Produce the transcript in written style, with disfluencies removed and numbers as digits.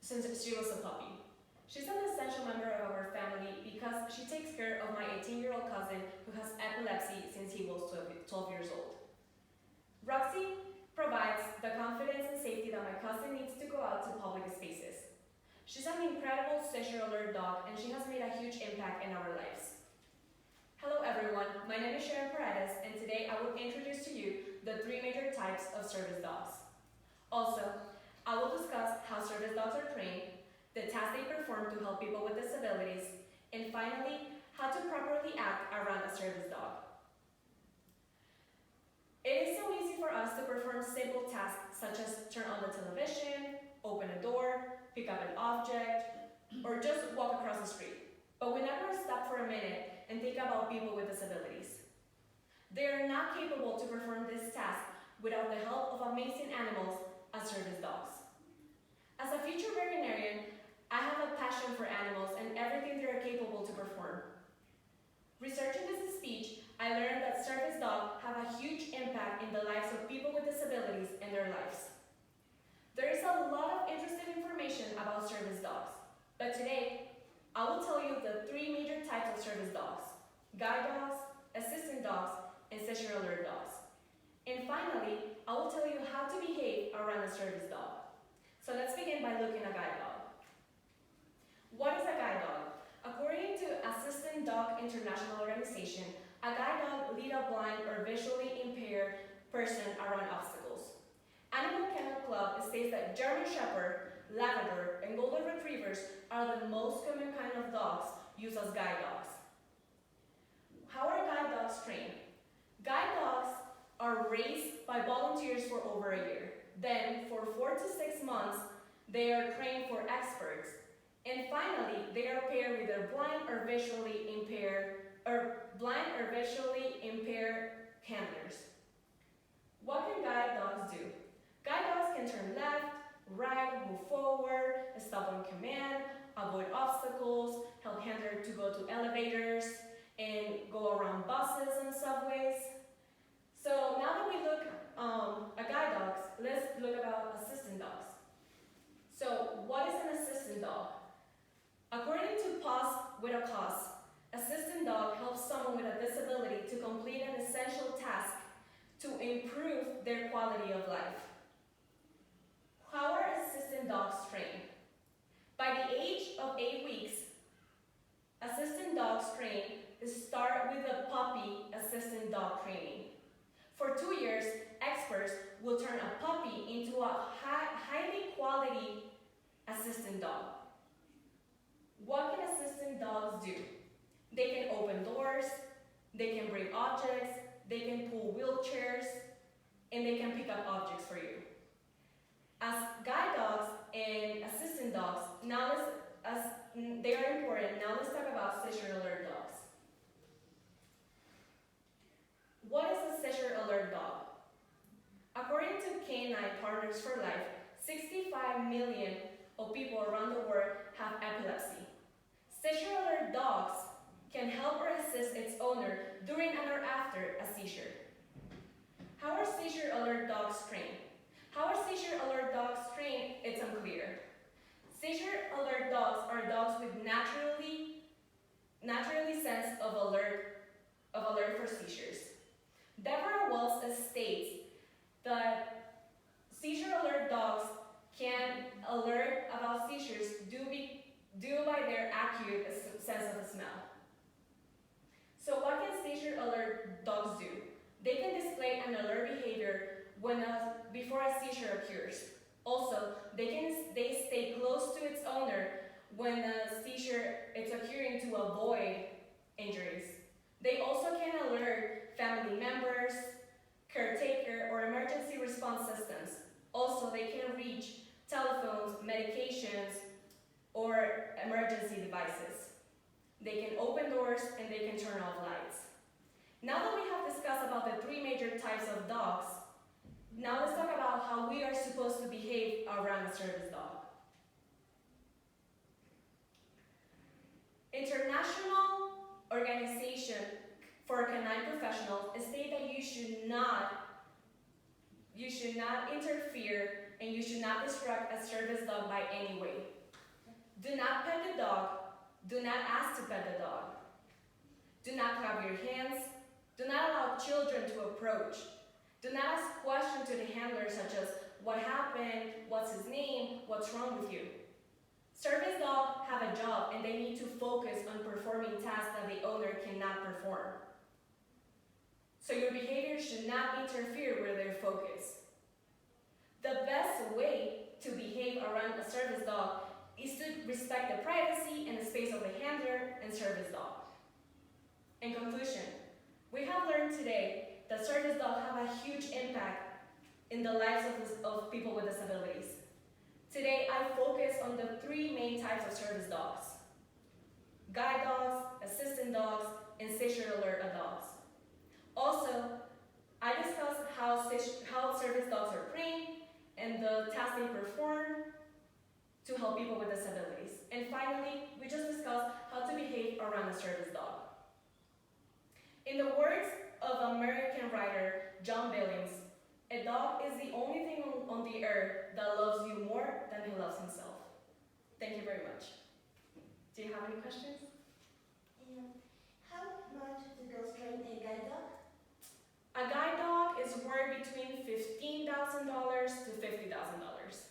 since she was a puppy. She's an essential member of our family because she takes care of my 18-year-old cousin who has epilepsy since he was 12 years old. Roxy provides the confidence and safety that my cousin needs to go out to public spaces. She's an incredible seizure alert dog and she has made a huge impact in our lives. Hello everyone, my name is Sharon Paredes and today I will introduce to you the 3 major types of service dogs. Also, I will discuss how service dogs are trained, the tasks they perform to help people with disabilities, and finally, how to properly act around a service dog. It is so easy for us to perform simple tasks such as turn on the television, open a door, pick up an object, or just walk across the street. But we never stop for a minute and think about people with disabilities. They are not capable to perform this task without the help of amazing animals as service dogs. As a future veterinarian, I have a passion for animals and everything they are capable to perform. Researching this speech, I learned that service dogs have a huge impact in the lives of people with disabilities and their lives. There is a lot of interesting information about service dogs, but today, I will tell you the 3 major types of service dogs: guide dogs, assistant dogs, and seizure alert dogs. And finally, I will tell you how to behave around a service dog. So let's begin by looking at a guide dog. What is a guide dog? According to Assistant Dog International Organization, a guide dog leads a blind or visually impaired person around obstacles. Animal Kennel Club states that German Shepherd, Labrador, and Golden Retrievers are the most common kind of dogs used as guide dogs. How are guide dogs trained? Guide dogs are raised by volunteers for over a year. Then, for 4 to 6 months, they are trained for experts. And finally, they are paired with their blind or visually impaired handlers. What can guide dogs do? Guide dogs can turn left, right, move forward, stop on command, avoid obstacles, help handlers to go to elevators, and go around buses and subways. So now that we look at guide dogs, let's look about assistant dogs. So what is an assistant dog? According to Paws with a Cause, assistant dog helps someone with a disability to complete an essential task to improve their quality of life. How are assistant dogs trained? By the age of 8 weeks, assistant dogs trained start with the puppy assistant dog training. For 2 years, experts will turn a puppy into a highly quality assistant dog. What can assistant dogs do? They can open doors, they can bring objects, they can pull wheelchairs, and they can pick up objects for you. As guide dogs and assistant dogs, they are important. Now let's talk about seizure alert dogs. What is a seizure alert dog? According to Canine Partners for Life, 65 million of people around the world have epilepsy. Seizure alert dogs can help or assist its owner during and or after a seizure. How are seizure alert dogs trained? How are seizure alert dogs trained? It's unclear. Seizure alert dogs are dogs with naturally sense of alert for seizures. Deborah Wells states that seizure alert dogs can alert about seizures due by their acute sense of smell. So what can seizure alert dogs do? They can display an alert behavior before a seizure occurs. Also, they stay close to its owner when a seizure is occurring to avoid injuries. They also can alert family members, caretaker, or emergency response systems. Also, they can reach telephones, medications, or emergency devices. They can open doors and they can turn off lights. Now that we have discussed about the 3 major types of dogs, now let's talk about how we are supposed to behave around a service dog. International Organization for Canine Professionals state that you should not interfere and you should not distract a service dog by any way. Do not pet the dog. Do not ask to pet the dog. Do not clap your hands. Do not allow children to approach. Do not ask questions to the handler such as, what happened, what's his name, what's wrong with you. Service dogs have a job and they need to focus on performing tasks that the owner cannot perform. So your behavior should not interfere with their focus. The best way to behave around a service dog is to respect the privacy and the space of the handler and service dog. In conclusion, we have learned today that service dogs have a huge impact in the lives of people with disabilities. Today, I focus on the 3 main types of service dogs: guide dogs, assistant dogs, and station alert dogs. Also, I discussed how service dogs are trained and the tasks they perform to help people with disabilities. And finally, we just discussed how to behave around a service dog. In the words of American writer John Billings, a dog is the only thing on the earth that loves you more than he loves himself. Thank you very much. Do you have any questions? How much do those train a guide dog? A guide dog is worth between $15,000 to $50,000.